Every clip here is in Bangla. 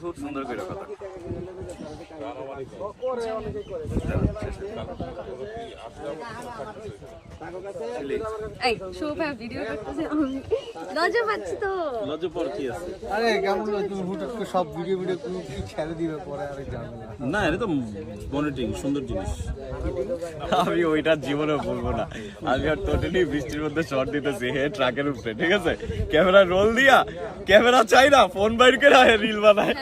খুব সুন্দর করে কথা এই শোভা ভিডিও করতেছে লজ্জা পাচ্ছি তো। লজ্জা পর কি আছে? আরে কেমন তুমি হুটহাট করে সব ভিডিও তুমি কি ছেড়ে দিবে পরে আরে জানো না এটা তো মনিটরিং সুন্দর জিনিস। আমি ওইটা জীবনে বলবো না। আমি আর টোটালি বৃষ্টির মধ্যে শর্ট দিতেছি হে ট্রাকের উপরে, ঠিক আছে? ক্যামেরা রোল দিয়া ক্যামেরা চাই না, ফোন বাইর করে রিল বানায়।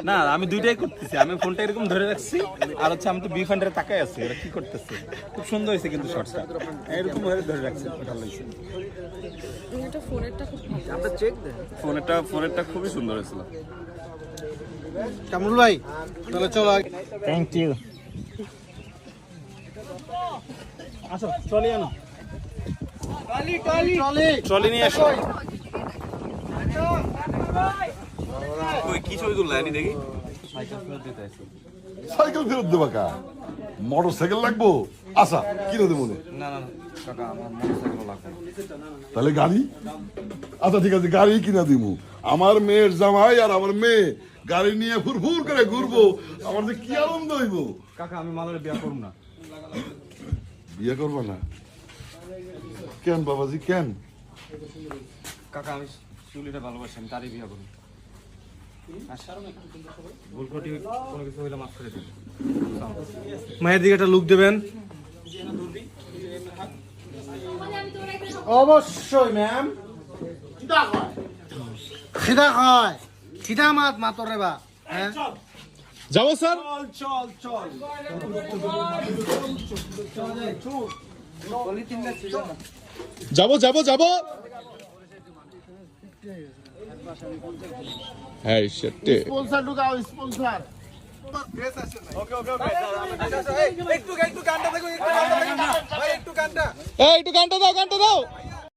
না আমি দুইটাই করতেছি, আমি ফোনটা এরকম ধরে রাখছি আর হচ্ছে আমি তো বি ফান্ডারে তাকাই আছি এরা কি করতেছে। খুব সুন্দর হয়েছে কিন্তু শর্টটা এরকম ভাবে ধরে রাখছি, ভালো হয়েছে। এটা ফোনেরটা খুব ভালো। আমরা চেক দেন ফোনেরটা খুবই সুন্দর হয়েছিল। কামরুল ভাই তাহলে চলো। Thank you. আসো চলে আনো, ট্রলি নিয়ে আসো। ওই কি ছবি তুললা আনি দেখি। সাইকেল ফেরত দেবা কা? মোটর সাইকেল লাগবো? আচ্ছা কিনে দেবো মনে। না না কাকা আমার মোটরসাইকেল লাগবে। তাহলে গাড়ি? আচ্ছা ঠিক আছে গাড়ি কিনা দিমু। আমার মেয়ের জামাই আর আমার মেয়ে গাড়ি নিয়ে ফুরফুর করে ঘুরবো, আমার যে কি আনন্দ হইব। কাকা আমি মালের বিয়া করব না। বিয়ে করবা না কেন বাবাজি কেন? কাকা আমি চুলিটা ভালোবাসি, আমি তারই বিয়া করব। ভুল ত্রুটি কোনো কিছু হইলে মাফ করে দিন। মায়ের দিকে একটা লুক দেবেন। অবশ্যই ম্যাম। খিদা খায় খিদা মাতর রে বা। হ্যাঁ যাবো স্যার। যাবো হ্যাঁ সেটাই। স্পন্সর ঢুকাও স্পন্সর। এই একটু গানটা দাও